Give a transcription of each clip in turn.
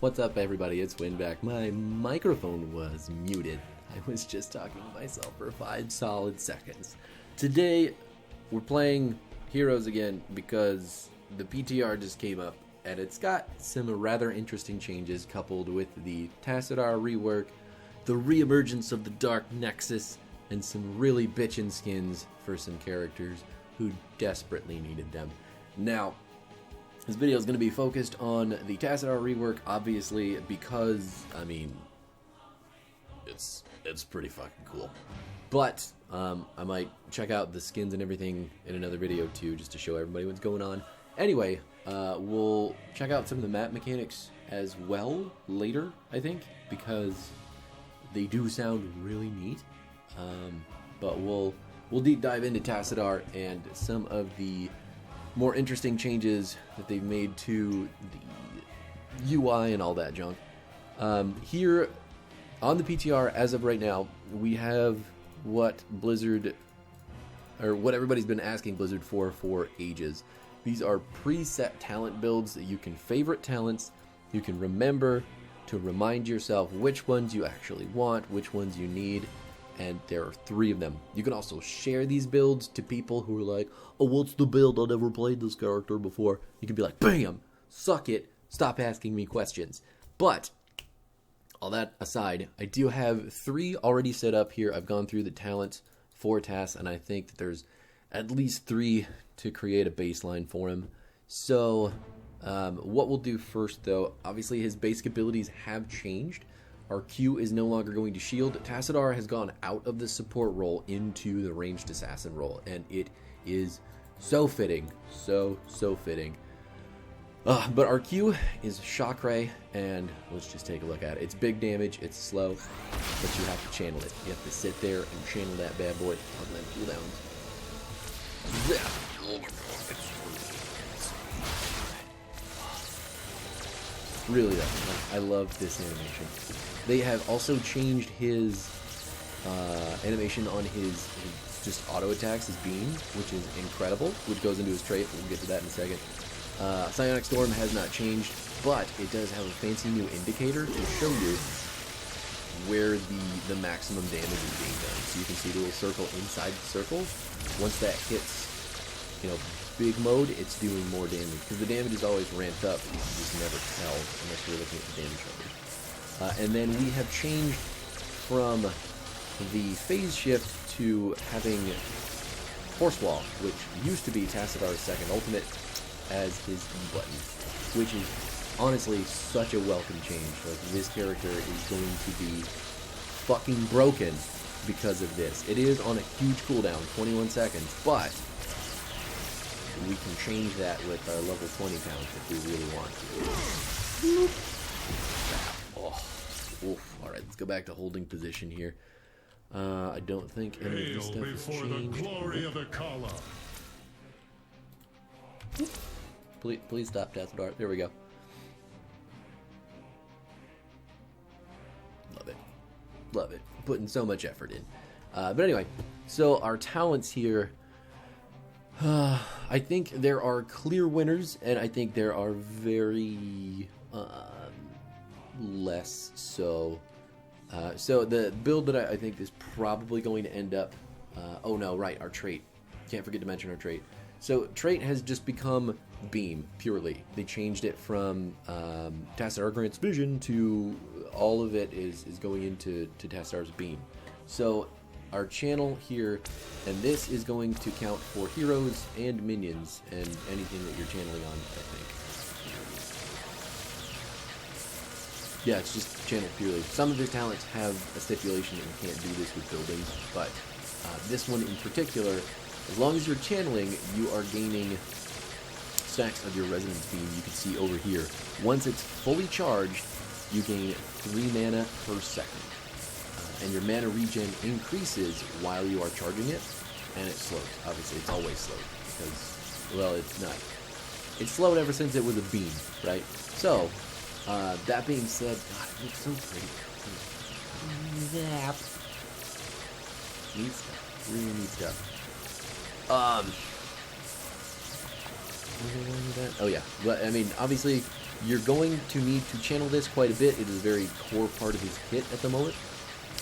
What's up, everybody? It's Winback. My microphone was muted. I was just talking to myself for 5 solid seconds. Today, we're playing Heroes again because the PTR just came up and it's got some rather interesting changes coupled with the Tassadar rework, the reemergence of the Dark Nexus, and some really bitchin' skins for some characters who desperately needed them. Now, this video is going to be focused on the Tassadar rework, obviously, because, I mean, it's pretty fucking cool. But, I might check out the skins and everything in another video, too, just to show everybody what's going on. Anyway, we'll check out some of the map mechanics as well later, I think, because they do sound really neat. But we'll deep dive into Tassadar and some of the more interesting changes that they've made to the UI and all that junk. Here on the PTR, as of right now, we have what Blizzard, or what everybody's been asking Blizzard for ages. These are preset talent builds that you can favorite talents, you can remember to remind yourself which ones you actually want, which ones you need, and there are 3 of them. You can also share these builds to people who are like, oh, what's the build? I've never played this character before. You can be like, bam, suck it, stop asking me questions. But, all that aside, I do have 3 already set up here. I've gone through the talents for Tass, and I think that there's at least 3 to create a baseline for him. So, what we'll do first, though, obviously his basic abilities have changed. Our Q is no longer going to shield. Tassadar has gone out of the support role into the ranged assassin role, and it is so fitting. So fitting. But our Q is Shock Ray, and let's just take a look at it. It's big damage, it's slow, but you have to channel it. You have to sit there and channel that bad boy on them cooldowns. Oh my god, it's really that. I love this animation. They have also changed his animation on his just auto attacks, his beam, which is incredible, which goes into his trait. We'll get to that in a second. Psionic Storm has not changed, but it does have a fancy new indicator to show you where the maximum damage is being done. So you can see the little circle inside the circle. Once that hits, big mode, it's doing more damage, because the damage is always ramped up. You can just never tell unless you're looking at the damage numbers. And then we have changed from the phase shift to having Force Wall, which used to be Tassadar's second ultimate, as his E button, which is honestly such a welcome change. Like, this character is going to be fucking broken because of this. It is on a huge cooldown, 21 seconds, but we can change that with our level 20 count if we really want to. Alright, let's go back to holding position here. I don't think any of this stuff has changed. The glory of the color. Please stop, Tassadar. There we go. Love it. Putting so much effort in. But anyway, so our talents here, I think there are clear winners, and I think there are very less so. So the build that I think is probably going to end up, our trait. Can't forget to mention our trait. So trait has just become beam purely. They changed it from Tassadar grants vision to all of it is going into Tassadar's beam. So our channel here, and this is going to count for heroes and minions and anything that you're channeling on, I think. Yeah, it's just channel purely. Some of his talents have a stipulation that you can't do this with buildings, but this one in particular, as long as you're channeling, you are gaining stacks of your resonance beam. You can see over here. Once it's fully charged, you gain 3 mana per second. And your mana regen increases while you are charging it, and it slows. Obviously, it's always slowed, because, well, it's not. It's slowed ever since it was a beam, right? So, that being said, God, it looks so pretty. Zap. Neat stuff. Really neat stuff. Oh yeah, but I mean, obviously, You're going to need to channel this quite a bit. It is a very core part of his kit at the moment,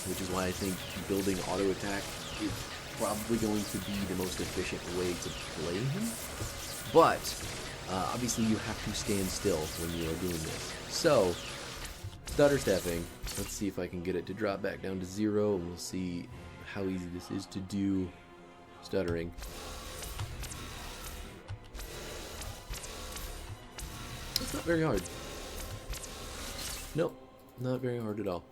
which is why I think building auto attack is probably going to be the most efficient way to play him. But obviously you have to stand still when you are doing this. So, stutter stepping. Let's see if I can get it to drop back down to 0, and we'll see how easy this is to do stuttering. It's not very hard. Nope, not very hard at all.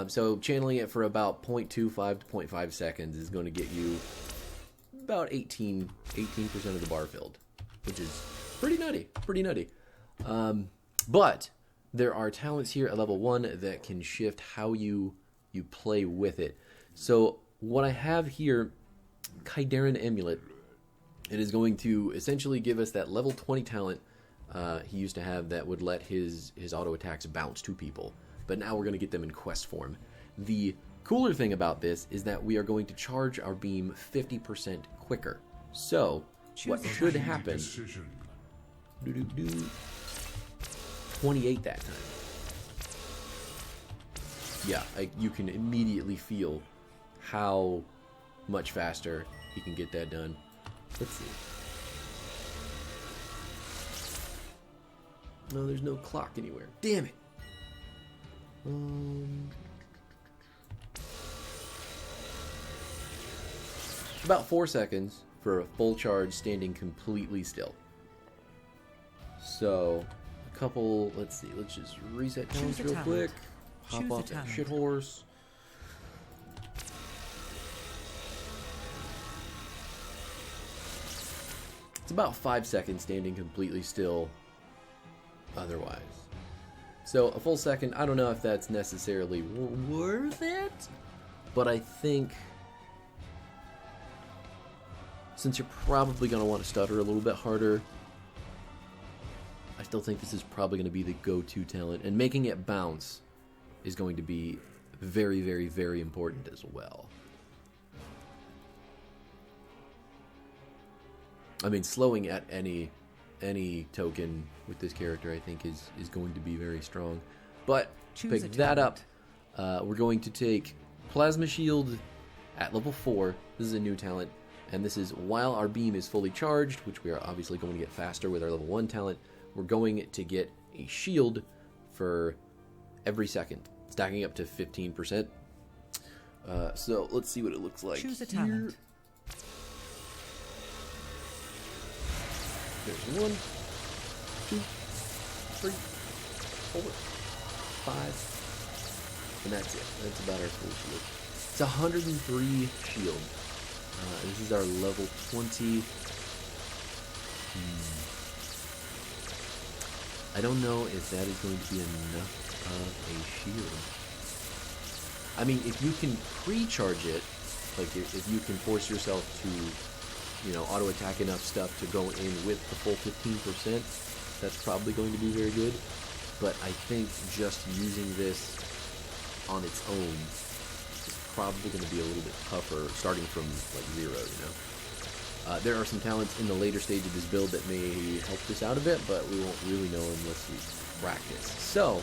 So channeling it for about 0.25 to 0.5 seconds is going to get you about 18% of the bar filled, which is pretty nutty. But there are talents here at level 1 that can shift how you play with it. So what I have here, Kaidaran Amulet, it is going to essentially give us that level 20 talent he used to have that would let his auto attacks bounce to people. But now we're going to get them in quest form. The cooler thing about this is that we are going to charge our beam 50% quicker. So, what should happen... 28 that time. Yeah, you can immediately feel how much faster you can get that done. Let's see. No, there's no clock anywhere. Damn it. About 4 seconds for a full charge standing completely still. So, a couple, let's see, let's just reset talents real quick. Hop off that shit horse. It's about 5 seconds standing completely still otherwise. So a full second, I don't know if that's necessarily worth it, but I think since you're probably going to want to stutter a little bit harder, I still think this is probably going to be the go-to talent, and making it bounce is going to be very, very, very important as well. I mean, slowing at any token with this character, I think, is going to be very strong. But pick that up. We're going to take Plasma Shield at level 4. This is a new talent, and this is while our beam is fully charged, which we are obviously going to get faster with our level 1 talent. We're going to get a shield for every second, stacking up to 15%. So let's see what it looks like. Choose a talent. There's 1, 2, 3, 4, 5, and that's it. That's about our full shield. It's 103 shield. This is our level 20. I don't know if that is going to be enough of a shield. I mean, if you can pre-charge it, like if you can force yourself to, auto attack enough stuff to go in with the full 15%, that's probably going to be very good. But I think just using this on its own is probably going to be a little bit tougher, starting from like 0, There are some talents in the later stage of this build that may help this out a bit, but we won't really know unless we practice. So,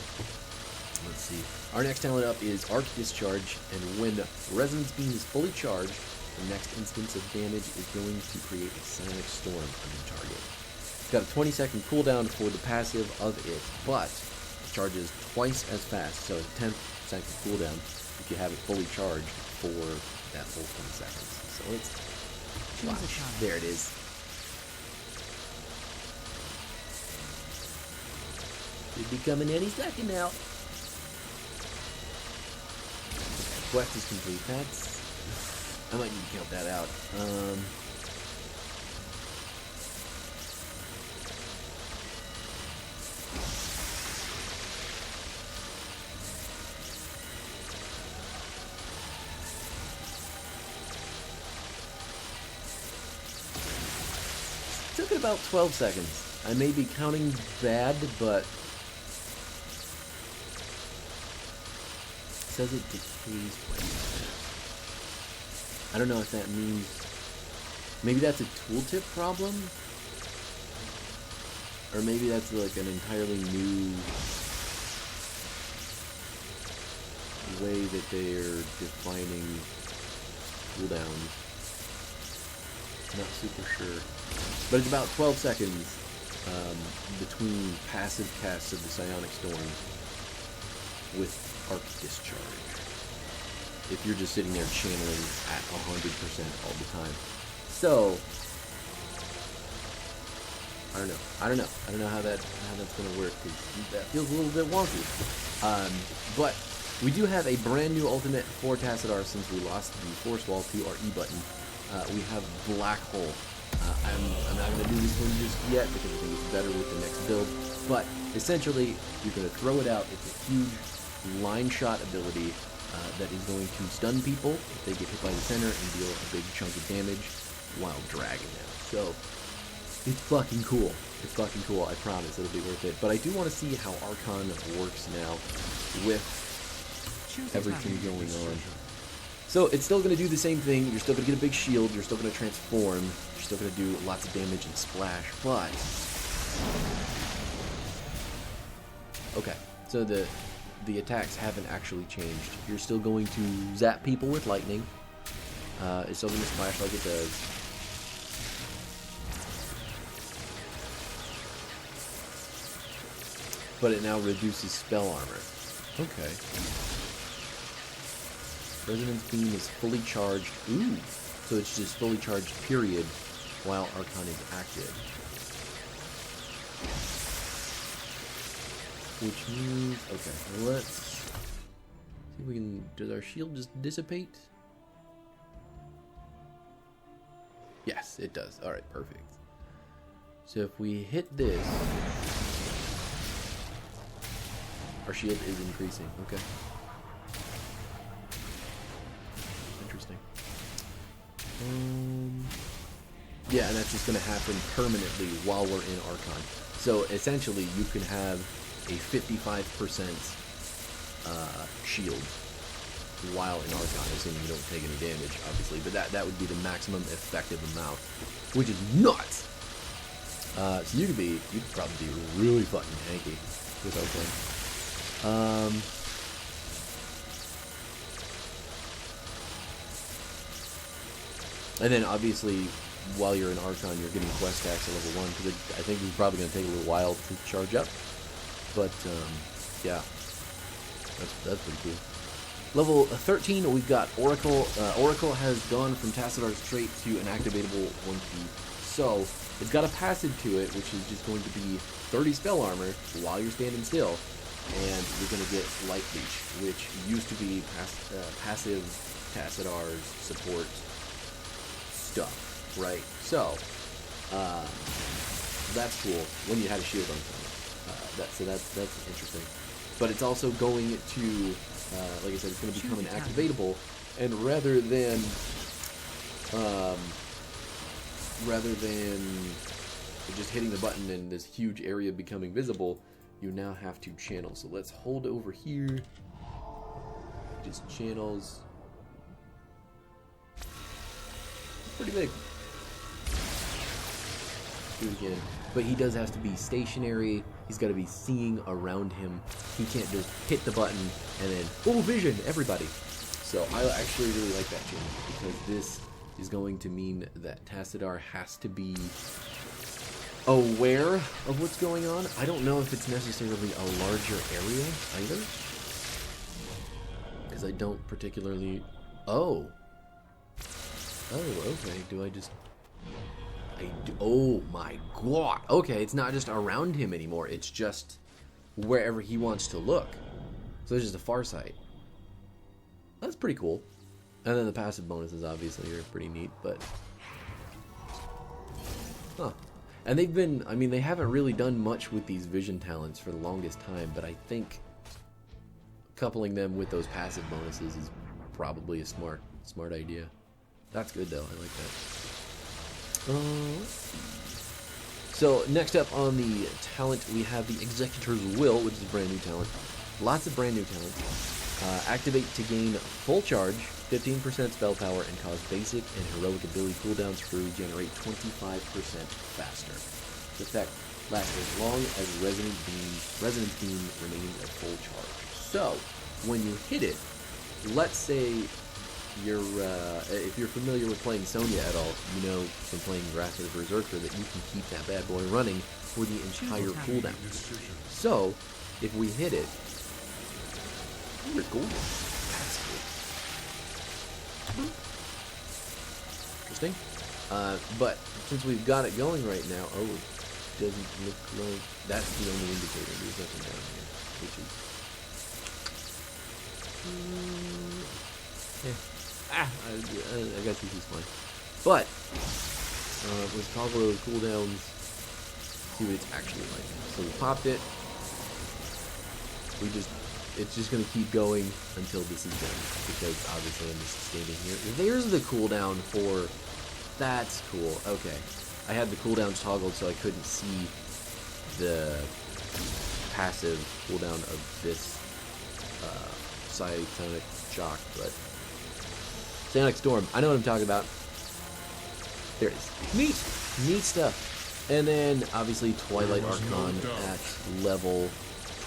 let's see. Our next talent up is Arc Discharge, and when Resonance Beam is fully charged, the next instance of damage is going to create a Psionic Storm on the target. It's got a 20-second cooldown for the passive of it, but it charges twice as fast, so a 10-second cooldown if you have it fully charged for that full 20 seconds. So let's watch. There it is. Should be coming any second now. Quest is complete. I might need to count that out. Took it about 12 seconds. I may be counting bad, but it says it decays quite fast. I don't know if that means maybe that's a tooltip problem. Or maybe that's like an entirely new way that they're defining cooldowns. Not super sure. But it's about 12 seconds between passive casts of the Psionic Storm with Arc Discharge. If you're just sitting there channeling at 100% all the time. So, I don't know how that's gonna work, because that feels a little bit wonky. But we do have a brand new ultimate for Tassadar since we lost the Force Wall to our E button. We have Black Hole. I'm not going to do this one just yet because I think it's better with the next build. But essentially, you're going to throw it out. It's a huge line shot ability that is going to stun people if they get hit by the center and deal a big chunk of damage while dragging them. So, it's fucking cool. It's fucking cool. I promise it'll be worth it. But I do want to see how Archon works now with everything going on. So it's still going to do the same thing. You're still going to get a big shield. You're still going to transform. You're still going to do lots of damage and splash. But okay, so the attacks haven't actually changed. You're still going to zap people with lightning. It's still going to splash like it does. But it now reduces spell armor. Okay. Resonance Beam is fully charged. Ooh! So it's just fully charged, period, while Archon is active. Which means... okay, let's see if we can... does our shield just dissipate? Yes, it does. Alright, perfect. So if we hit this... our shield is increasing. Okay. Interesting. Yeah, and that's just going to happen permanently while we're in Archon. So essentially, you can have a 55% shield while in Archon, assuming you don't take any damage, obviously. But that would be the maximum effective amount, which is nuts. So you could probably be really fucking tanky with Archon. And then obviously, while you're in Archon, you're getting quest stacks at level 1, because I think it's probably going to take a little while to charge up. But yeah, that's pretty cool. Level 13, we've got Oracle. Oracle has gone from Tassadar's trait to an activatable 1P. So it's got a passive to it, which is just going to be 30 spell armor while you're standing still. And you're going to get Light Leech, which used to be passive Tassadar's support stuff, right? So, that's cool when you had a shield on something. That's interesting. But it's also going to, like I said, it's going to become an activatable, and rather than just hitting the button and this huge area becoming visible, you now have to channel. So let's hold over here. Just channels. Pretty big. Do it again. But he does have to be stationary. He's got to be seeing around him. He can't just hit the button and then, oh, vision, everybody. So I actually really like that change, because this is going to mean that Tassadar has to be aware of what's going on. I don't know if it's necessarily a larger area either, because I don't particularly... Oh, okay. Do I just... Oh my god. Okay, it's not just around him anymore. It's just wherever he wants to look. So there's just a far sight. That's pretty cool. And then the passive bonuses obviously are pretty neat, but... Huh. And they've been... I mean, they haven't really done much with these vision talents for the longest time, but I think coupling them with those passive bonuses is probably a smart idea. That's good, though. I like that. So, next up on the talent, we have the Executor's Will, which is a brand new talent. Lots of brand new talents. Activate to gain full charge, 15% spell power, and cause basic and heroic ability cooldowns to regenerate 25% faster. The effect lasts as long as Resonant Beam remains at full charge. So, when you hit it, let's say you're, if you're familiar with playing Sonya at all, you know from playing Wrath of the Berserker that you can keep that bad boy running for the entire cooldown. So, if we hit it, you're golden. That's cool. Interesting. But since we've got it going right now, oh, it doesn't look like that's the only indicator. There's nothing down here, which is I guess this is fine. But let's toggle those cooldowns. See what it's actually like. So we popped it. It's just gonna keep going until this is done, because obviously I'm just standing here. There's the cooldown for. That's cool. Okay, I had the cooldowns toggled so I couldn't see the passive cooldown of this Psionic Shock, but Psionic Storm. I know what I'm talking about. There it is. Neat stuff. And then obviously Twilight Archon at level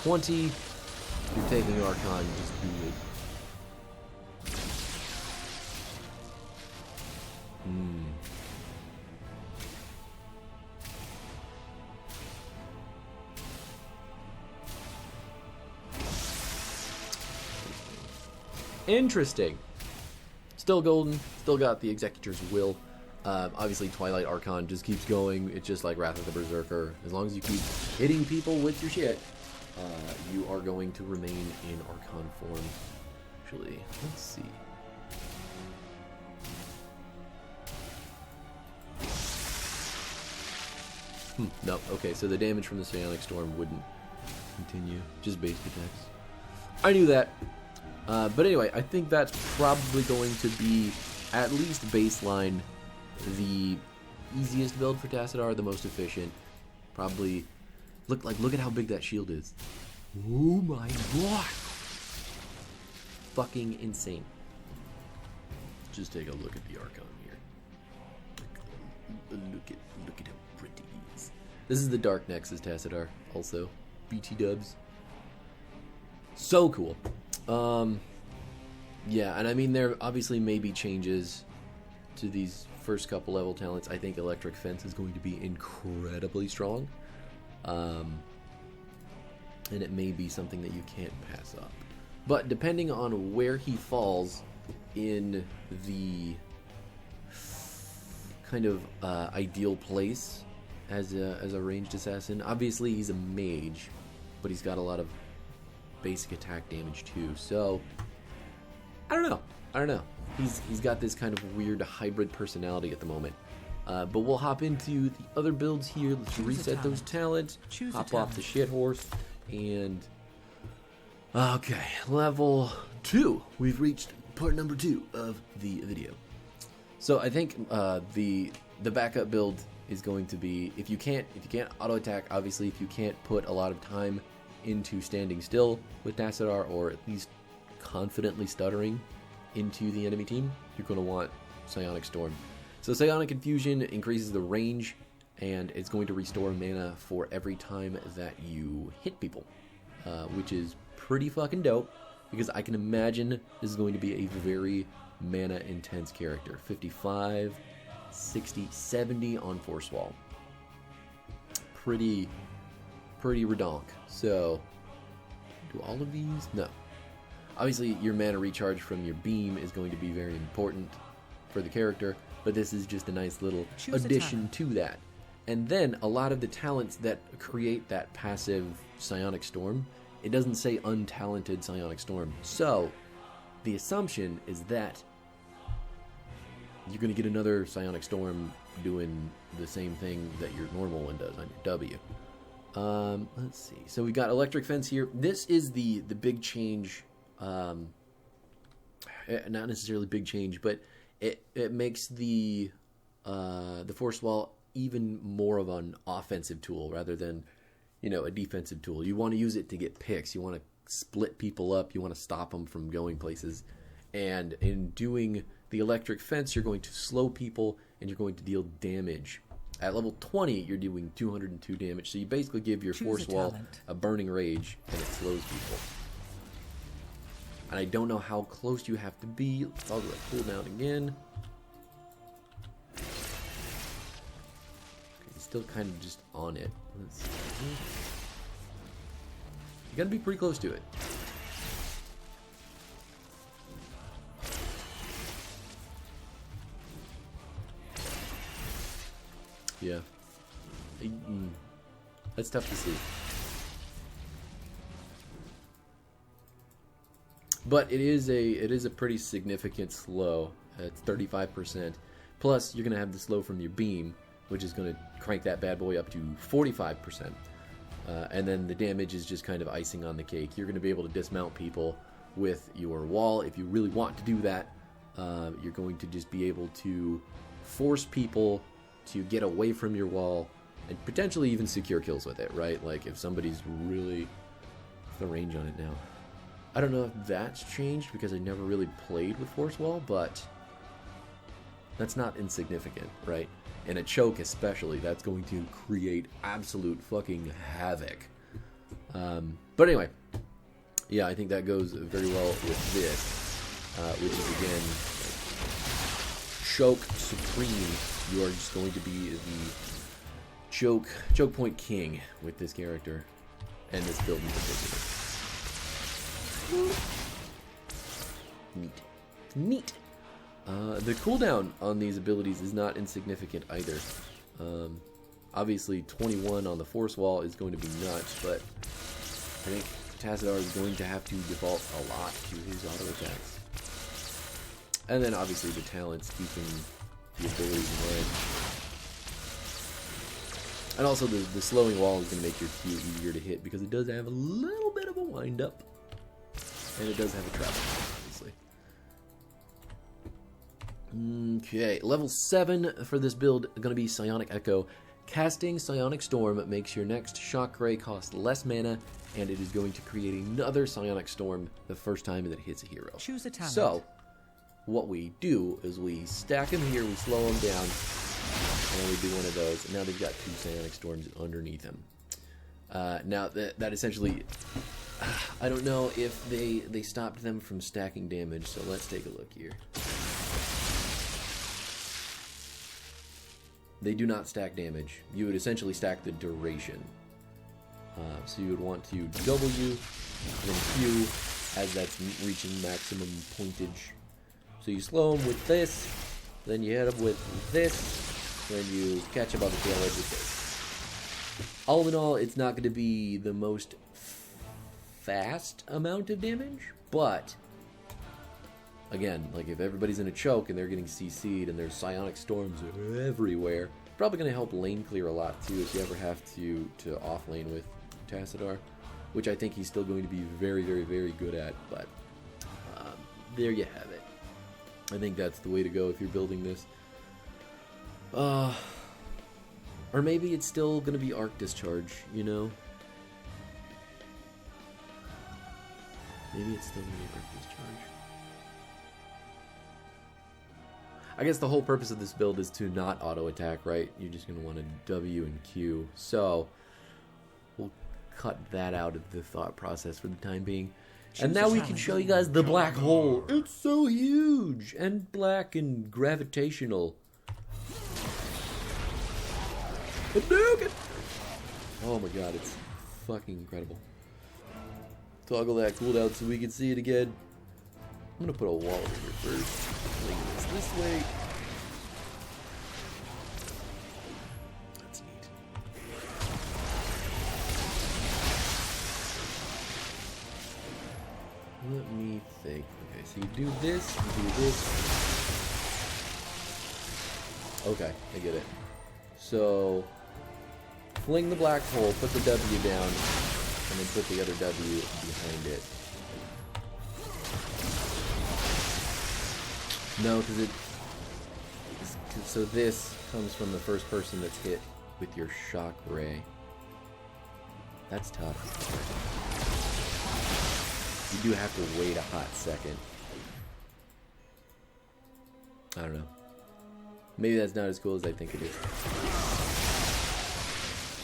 20. If you're taking Archon, just do it. Interesting. Still golden. Still got the Executor's Will. Obviously, Twilight Archon just keeps going. It's just like Wrath of the Berserker. As long as you keep hitting people with your shit, you are going to remain in Archon form. Actually, let's see. No, okay, so the damage from the Psionic Storm wouldn't continue. Just basic attacks. I knew that. But anyway, I think that's probably going to be, at least baseline, the easiest build for Tassadar, the most efficient. Probably, look at how big that shield is. Oh my god! Fucking insane. Just take a look at the Archon here. Look at how pretty he is. This is the Dark Nexus Tassadar, also. BT dubs. So cool. Yeah, and I mean, there obviously may be changes to these first couple level talents. I think Electric Fence is going to be incredibly strong. And it may be something that you can't pass up. But depending on where he falls in the kind of ideal place as a ranged assassin, obviously he's a mage, but he's got a lot of basic attack damage too. So I don't know. He's got this kind of weird hybrid personality at the moment. But we'll hop into the other builds here. Let's reset those talents. Hop off the shit horse. And okay, level 2. We've reached part number 2 of the video. So I think the backup build is going to be, if you can't auto attack, obviously if you can't put a lot of time into standing still with Tassadar, or at least confidently stuttering into the enemy team, you're going to want Psionic Storm. So Psionic Infusion increases the range, and it's going to restore mana for every time that you hit people, which is pretty fucking dope, because I can imagine this is going to be a very mana intense character. 55, 60, 70 on Force Wall. Pretty redonk. So, do all of these? No. Obviously, your mana recharge from your beam is going to be very important for the character, but this is just a nice little addition to that. And then, a lot of the talents that create that passive Psionic Storm, it doesn't say untalented Psionic Storm. So, the assumption is that you're going to get another Psionic Storm doing the same thing that your normal one does on your W. Let's see. So we got Electric Fence here. This is the big change. Not necessarily big change, but it makes the Force Wall even more of an offensive tool rather than, a defensive tool. You want to use it to get picks. You want to split people up. You want to stop them from going places. And in doing the Electric Fence, you're going to slow people and you're going to deal damage At level 20, you're doing 202 damage. So you basically give your force wall a burning rage, and it slows people. And I don't know how close you have to be. Let's toggle that cooldown again. He's still kind of just on it. Let's see. You gotta be pretty close to it. Yeah. That's tough to see. But it is a pretty significant slow. It's 35%. Plus, you're gonna have the slow from your beam, which is gonna crank that bad boy up to 45%. And then the damage is just kind of icing on the cake. You're gonna be able to dismount people with your wall if you really want to do that. You're going to just be able to force people to get away from your wall and potentially even secure kills with it, right? Like if somebody's really the range on it now. I don't know if that's changed because I never really played with force wall, but that's not insignificant, right? And a choke especially, that's going to create absolute fucking havoc. But anyway, yeah, I think that goes very well with this, which is again choke supreme. You are just going to be the choke point king with this character and this build in particular. Neat. The cooldown on these abilities is not insignificant either. Obviously, 21 on the force wall is going to be nuts, but I think Tassadar is going to have to default a lot to his auto attacks. And then obviously the talents keeping the abilities in line. And also the slowing wall is going to make your Q easier to hit because it does have a little bit of a wind up. And it does have a trap, obviously. Okay, level 7 for this build is going to be Psionic Echo. Casting Psionic Storm makes your next Shock Ray cost less mana, and it is going to create another Psionic Storm the first time that it hits a hero. Choose a talent. So, what we do is we stack them here, we slow them down, and then we do one of those, and now they've got 2 Psionic Storms underneath them. Now, that essentially... I don't know if they stopped them from stacking damage, so let's take a look here. They do not stack damage. You would essentially stack the duration. So you would want to W and then Q as that's reaching maximum pointage. So you slow them with this, then you hit them with this, then you catch them on the tail edge with this. All in all, it's not going to be the most fast amount of damage, but again, like if everybody's in a choke and they're getting CC'd and there's Psionic Storms everywhere, probably going to help lane clear a lot too if you ever have to off lane with Tassadar, which I think he's still going to be very, very, very good at, but there you have it. I think that's the way to go if you're building this. Or maybe it's still going to be Arc Discharge, you know? Maybe it's still going to be Arc Discharge. I guess the whole purpose of this build is to not auto-attack, right? You're just going to want to W and Q. So, we'll cut that out of the thought process for the time being. And now we can show you guys the black hole. It's so huge and black and gravitational. Oh my god, it's fucking incredible. Toggle that cooldown so we can see it again. I'm gonna put a wall over here first. Link this way. That's neat. Let me think. Okay, so you do this, you do this. Okay, I get it. So, fling the black hole, put the W down, and then put the other W behind it. No, because so this comes from the first person that's hit with your shock ray. That's tough. You do have to wait a hot second. I don't know. Maybe that's not as cool as I think it is.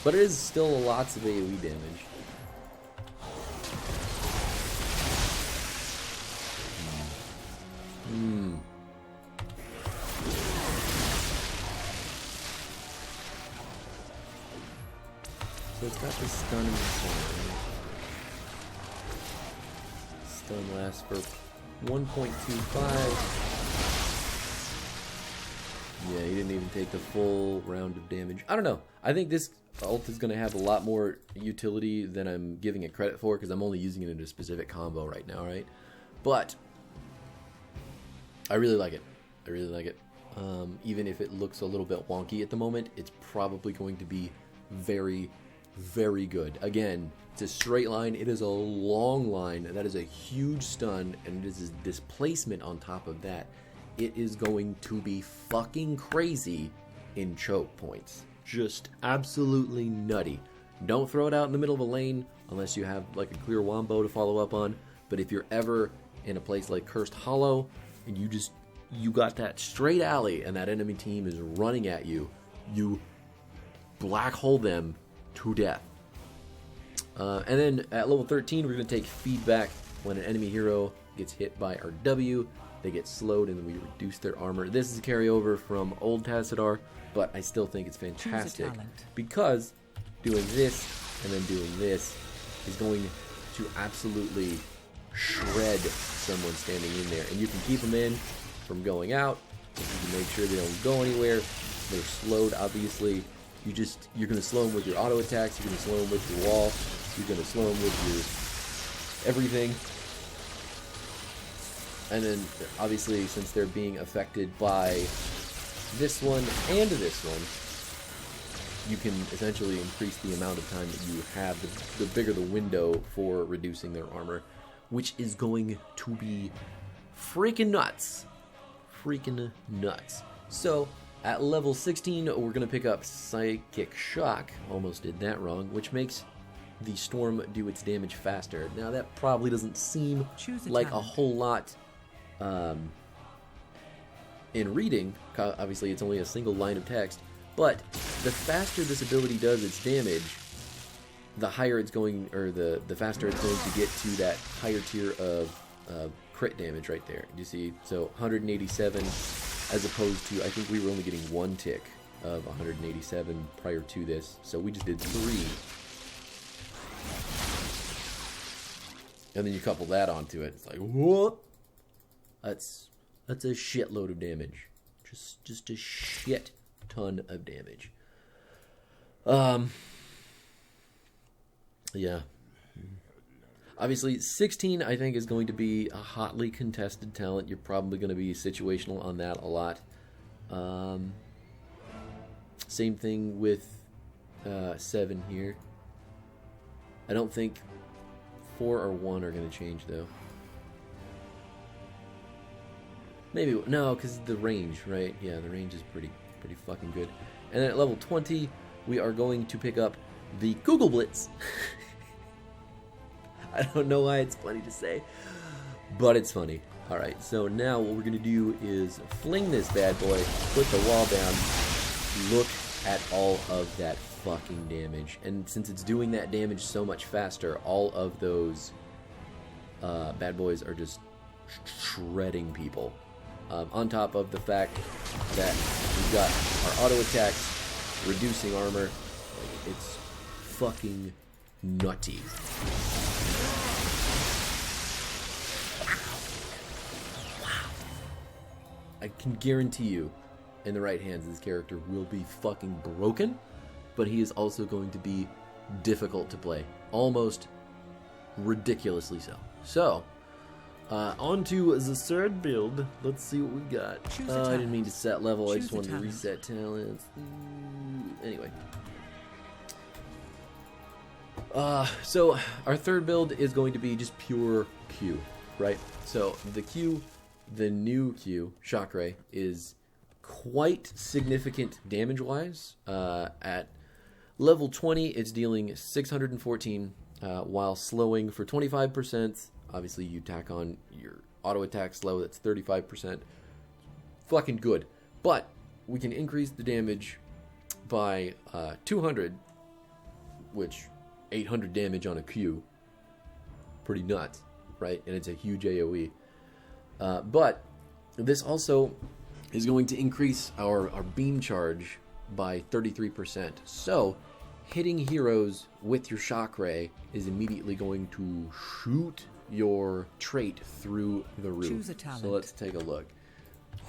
But it is still lots of AoE damage. So it's got this stun in the corner. Stun lasts for 1.25. Yeah, he didn't even take the full round of damage. I don't know. I think this ult is going to have a lot more utility than I'm giving it credit for, because I'm only using it in a specific combo right now, right? But I really like it. I really like it. Even if it looks a little bit wonky at the moment, it's probably going to be very, very good. Again, it's a straight line. It is a long line. That is a huge stun, and it is a displacement on top of that. It is going to be fucking crazy in choke points. Just absolutely nutty. Don't throw it out in the middle of a lane unless you have like a clear wombo to follow up on. But if you're ever in a place like Cursed Hollow and you got that straight alley and that enemy team is running at you, you black hole them to death. And then at level 13, we're going to take feedback. When an enemy hero gets hit by our W, they get slowed and we reduce their armor. This is a carryover from old Tassadar, but I still think it's fantastic because doing this and then doing this is going to absolutely shred someone standing in there. And you can keep them in from going out. You can make sure they don't go anywhere. They're slowed, obviously. You're going to slow them with your auto attacks. You're going to slow them with your wall. You're going to slow them with your everything. And then, obviously, since they're being affected by this one and this one, you can essentially increase the amount of time that you have, the bigger the window for reducing their armor, which is going to be freaking nuts. Freaking nuts. So, at level 16, we're going to pick up Psychic Shock. Almost did that wrong, which makes the storm do its damage faster. Now, that probably doesn't seem like a whole lot in reading. Obviously, it's only a single line of text. But the faster this ability does its damage, the higher it's going, or the faster it's going to get to that higher tier of crit damage right there. You see, so 187 as opposed to, I think we were only getting one tick of 187 prior to this. So we just did 3. And then you couple that onto it. It's like, what? That's a shitload of damage. Just a shit ton of damage. Yeah. Obviously, 16, I think, is going to be a hotly contested talent. You're probably going to be situational on that a lot. Same thing with 7 here. I don't think 4 or 1 are going to change, though. Maybe, no, because the range, right? Yeah, the range is pretty fucking good. And then at level 20, we are going to pick up the Google Blitz. I don't know why it's funny to say, but it's funny. Alright, so now what we're going to do is fling this bad boy, put the wall down, look at all of that fucking damage. And since it's doing that damage so much faster, all of those bad boys are just shredding people. On top of the fact that we've got our auto attacks, reducing armor, it's fucking nutty. Wow. I can guarantee you, in the right hands, this character will be fucking broken, but he is also going to be difficult to play. Almost ridiculously so. So, on to the third build. Let's see what we got. I didn't mean to set level. I just wanted to reset talents. Anyway. So our third build is going to be just pure Q, right? So the Q, the new Q, Shock Ray, is quite significant damage-wise. At level 20, it's dealing 614 while slowing for 25%. Obviously, you tack on your auto attack slow, that's 35%. Fucking good. But we can increase the damage by 200 which 800 damage on a Q, pretty nuts, right? And it's a huge AoE. But this also is going to increase our beam charge by 33%. So hitting heroes with your shock ray is immediately going to shoot your trait through the roof. Choose a talent. So let's take a look.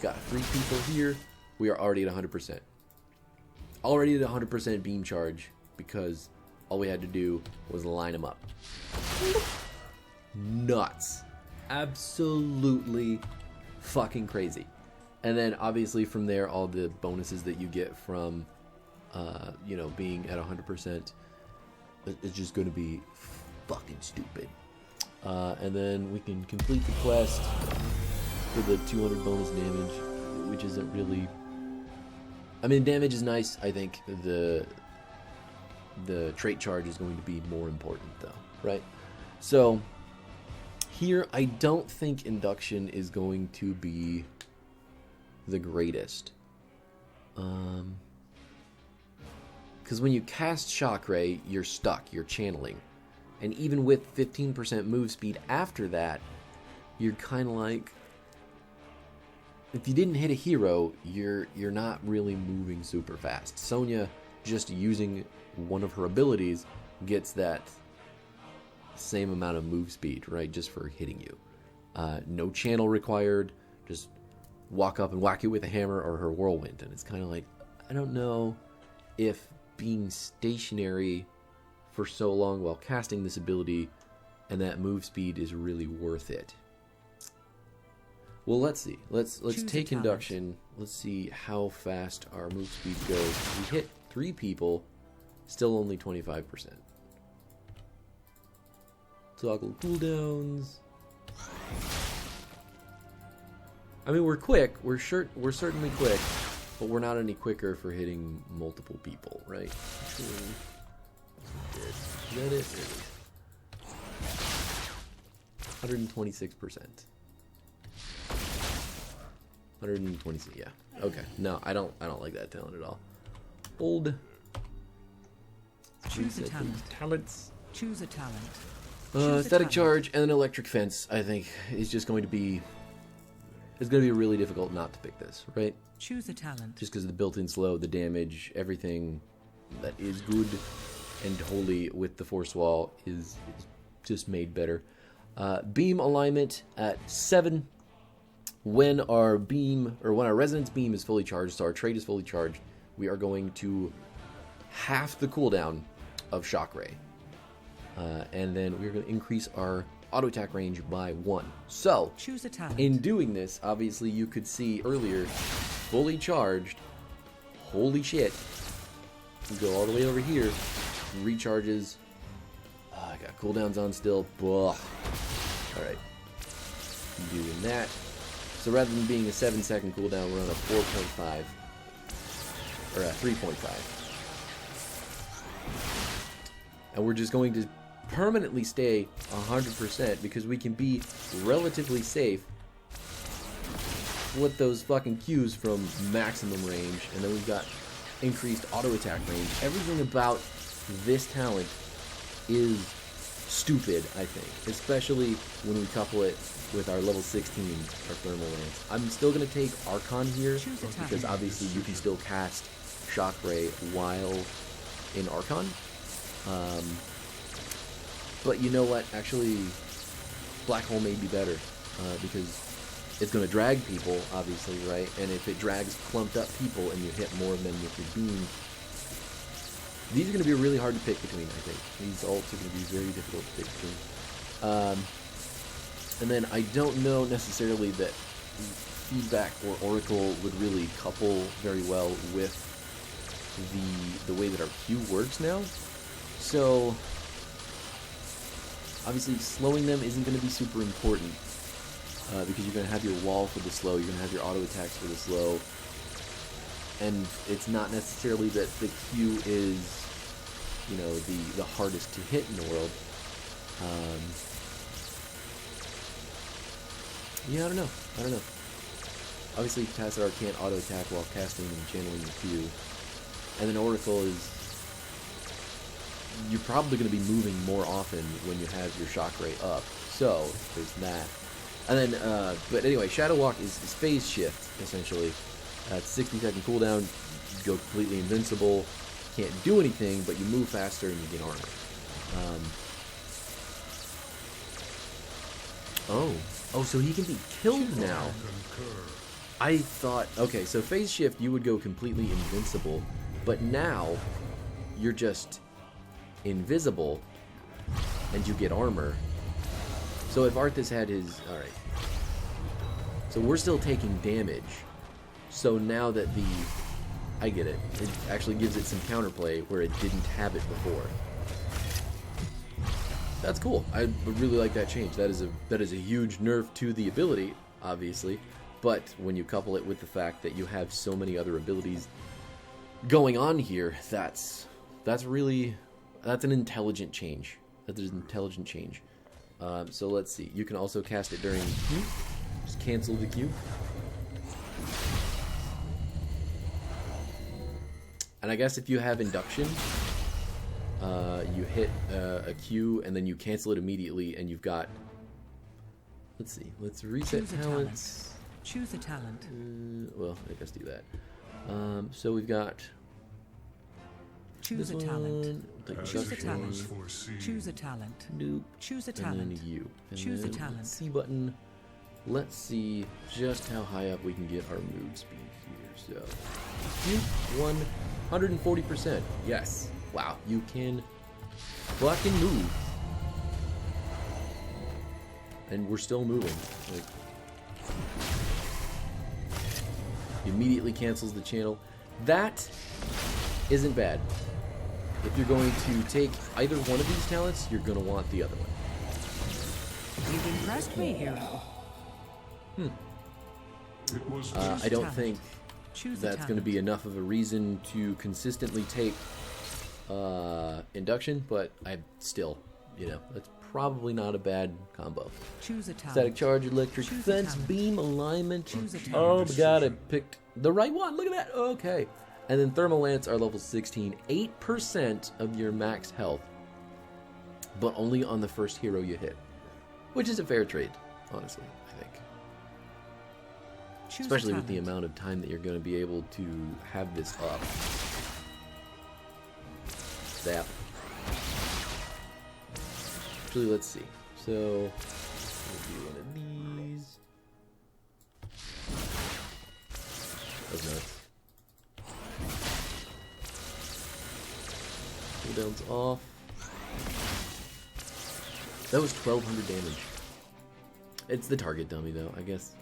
Got 3 people here. We are already at 100%. Already at 100% beam charge because all we had to do was line them up. Nuts. Absolutely fucking crazy. And then obviously from there, all the bonuses that you get from, you know, being at 100%, it's just going to be fucking stupid. And then we can complete the quest for the 200 bonus damage, which isn't really... I mean, damage is nice. I think the trait charge is going to be more important, though, right? So here, I don't think induction is going to be the greatest. Because when you cast Shock Ray, you're stuck, you're channeling. And even with 15% move speed after that, you're kind of like... If you didn't hit a hero, you're not really moving super fast. Sonya, just using one of her abilities, gets that same amount of move speed, right? Just for hitting you. No channel required. Just walk up and whack it with a hammer or her whirlwind. And it's kind of like, I don't know if being stationary for so long while casting this ability and that move speed is really worth it. Well, let's see. Let's take induction. Let's see how fast our move speed goes. We hit 3 people, still only 25%. Toggle cooldowns. I mean, we're quick. We're certainly quick, but we're not any quicker for hitting multiple people, right? Is that it? 126%. 126, yeah. Okay. No, I don't like that talent at all. Old. Choose a talent. Talents. Choose a talent. Static charge and an electric fence, I think, is just going to be... It's going to be really difficult not to pick this, right? Choose a talent. Just because of the built-in slow, the damage, everything that is good and holy with the force wall is just made better. Beam alignment at 7. When our beam, or when our resonance beam is fully charged, so our trait is fully charged, we are going to half the cooldown of Shock Ray. And then we're going to increase our auto attack range by 1. So, choose a talent. In doing this, obviously you could see earlier, fully charged, holy shit, we go all the way over here, recharges, I got cooldowns on still, alright, doing that. So rather than being a 7-second cooldown, we're on a 4.5, or a 3.5. And we're just going to permanently stay 100% because we can be relatively safe with those fucking Qs from maximum range, and then we've got increased auto attack range. Everything about this talent is stupid, I think, especially when we couple it with our level 16, our thermal lance. I'm still going to take Archon here because obviously you can still cast Shock Ray while in Archon. But you know what? Actually, Black Hole may be better because it's going to drag people, obviously, right? And if it drags clumped up people and you hit more of them with your beam, these are going to be really hard to pick between, I think. These ults are going to be very difficult to pick between. And then I don't know necessarily that Feedback or Oracle would really couple very well with the way that our Q works now. So obviously slowing them isn't going to be super important because you're going to have your wall for the slow, you're going to have your auto attacks for the slow, and it's not necessarily that the Q is, you know, the hardest to hit in the world. Yeah, I don't know. Obviously, Tassadar can't auto attack while casting and channeling the Q, and then Oracle is you're probably going to be moving more often when you have your shock ray up. So there's that. And then, but anyway, Shadow Walk is phase shift essentially. 60-second cooldown. You go completely invincible. Can't do anything, but you move faster and you get armor. Oh, so he can be killed now. I thought, okay, so phase shift, you would go completely invincible, but now you're just invisible and you get armor. So if Arthas had his, alright. So we're still taking damage. So now that I get it. It actually gives it some counterplay where it didn't have it before. That's cool. I really like that change. That is a huge nerf to the ability, obviously. But when you couple it with the fact that you have so many other abilities going on here, that's an intelligent change. That is an intelligent change. So let's see. You can also cast it during Q. Just cancel the Q. And I guess if you have induction, you hit a Q and then you cancel it immediately, and you've got. Let's see. Let's reset talents. Choose a talent. Well, I guess do that. So we've got. Choose a talent. Choose a talent. Foreseen. Choose a talent. Nope. Choose a And talent. then you. And Choose a then talent. C button. Let's see just how high up we can get our mood speed here. So, 140%. Yes. Wow. You can fucking move. And we're still moving. Like, immediately cancels the channel. That isn't bad. If you're going to take either one of these talents, you're going to want the other one. You've impressed me, hero. I don't think Choose a that's going to talent. be enough of a reason to consistently take induction, but I still, that's probably not a bad combo. Choose a talent. Static charge, electric Choose a defense, talent. beam, alignment. Choose a Oh talent. my god, I picked the right one. Look at that. Okay. And then thermal lance are level 16, 8% of your max health, but only on the first hero you hit, which is a fair trade, honestly, I think. Choose Especially a with the talent. amount of time that you're going to be able to have this up. Zap. Actually, let's see. So, we'll do one of these. That's nuts. Cooldown's off. That was 1,200 damage. It's the target dummy, though, I guess.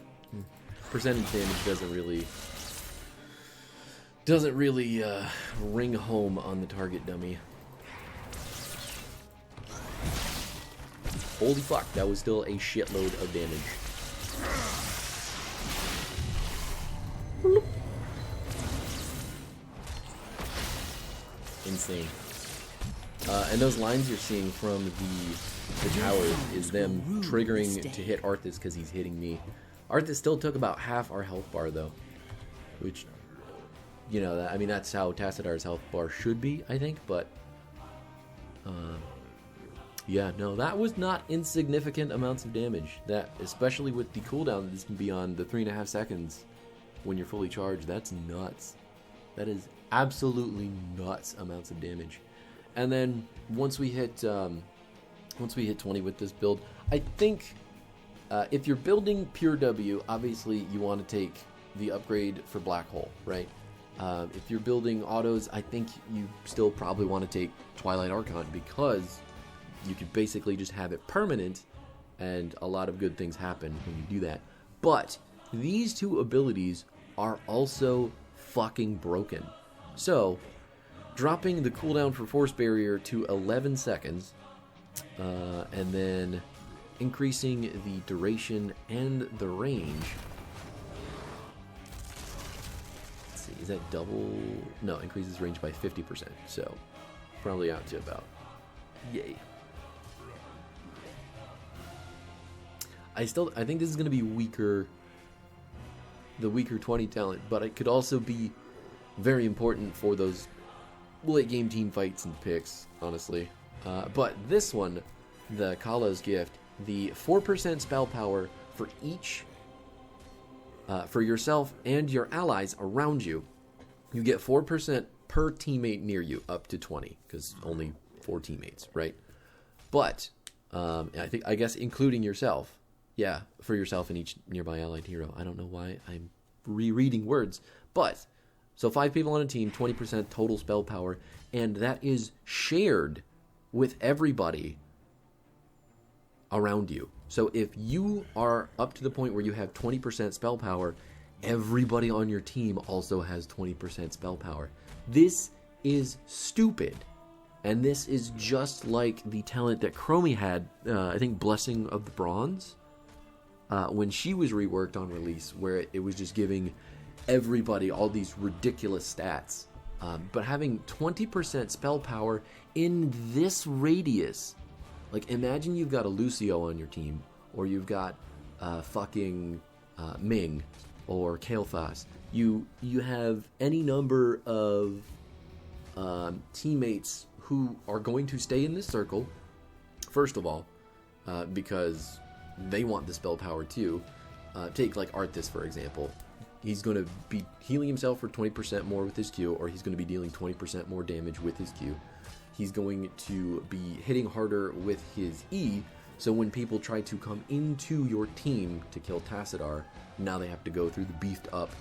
Percentage damage doesn't really ring home on the target dummy. Holy fuck, that was still a shitload of damage. Bloop. Insane. And those lines you're seeing from the towers is them triggering to hit Arthas because he's hitting me. Arthas still took about half our health bar though, which, that's how Tassadar's health bar should be, I think. But yeah, no, that was not insignificant amounts of damage. That, especially with the cooldown that's beyond the 3.5 seconds when you're fully charged, that's nuts. That is absolutely nuts amounts of damage. And then once we hit 20 with this build, I think if you're building pure W, obviously you want to take the upgrade for Black Hole, right? If you're building autos, I think you still probably want to take Twilight Archon because you could basically just have it permanent and a lot of good things happen when you do that. But these two abilities are also fucking broken. So, dropping the cooldown for Force Barrier to 11 seconds, and then increasing the duration and the range. Let's see, is that double? No, increases range by 50%. So, probably out to about, yay. I think this is going to be weaker, the weaker 20 talent, but it could also be very important for those late game team fights and picks, honestly. But this one, the Kala's Gift, the 4% spell power for each, for yourself and your allies around you. You get 4% per teammate near you, up to 20, because only 4 teammates, right? But I guess including yourself, yeah, for yourself and each nearby allied hero. I don't know why I'm rereading words, but so 5 people on a team, 20% total spell power, and that is shared with everybody around you. So if you are up to the point where you have 20% spell power, everybody on your team also has 20% spell power. This is stupid. And this is just like the talent that Chromie had, I think Blessing of the Bronze, when she was reworked on release, where it was just giving everybody all these ridiculous stats. But having 20% spell power in this radius, like imagine you've got a Lucio on your team, or you've got fucking Ming, or Kael'thas. You have any number of teammates who are going to stay in this circle, first of all, because they want the spell power too. Take like Arthas, for example. He's going to be healing himself for 20% more with his Q, or he's going to be dealing 20% more damage with his Q. He's going to be hitting harder with his E, so when people try to come into your team to kill Tassadar, now they have to go through the beefed up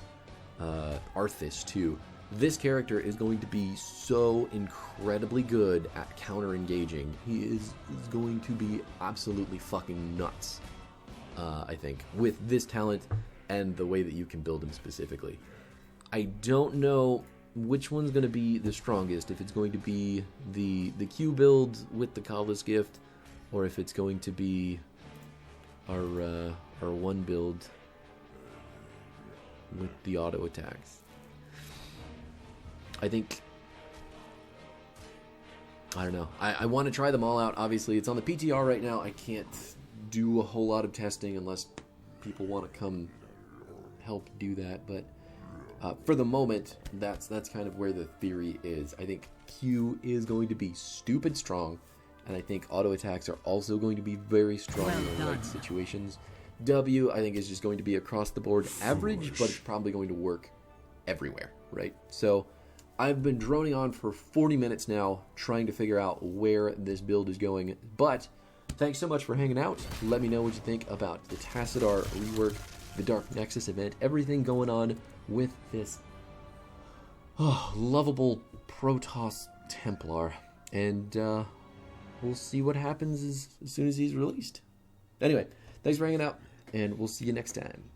Arthas too. This character is going to be so incredibly good at counter-engaging. He is going to be absolutely fucking nuts, I think, with this talent and the way that you can build him specifically. I don't know which one's going to be the strongest, if it's going to be the Q build with the Kala's Gift, or if it's going to be our one build with the auto attacks. I think, I don't know. I want to try them all out. Obviously, it's on the PTR right now. I can't do a whole lot of testing unless people want to come help do that. But for the moment, that's kind of where the theory is. I think Q is going to be stupid strong, and I think auto attacks are also going to be very strong in the right situations. W, I think, is just going to be across the board average, but it's probably going to work everywhere, right? So I've been droning on for 40 minutes now, trying to figure out where this build is going. But thanks so much for hanging out. Let me know what you think about the Tassadar rework, the Dark Nexus event, everything going on with this lovable Protoss Templar. And we'll see what happens as soon as he's released. Anyway, thanks for hanging out, and we'll see you next time.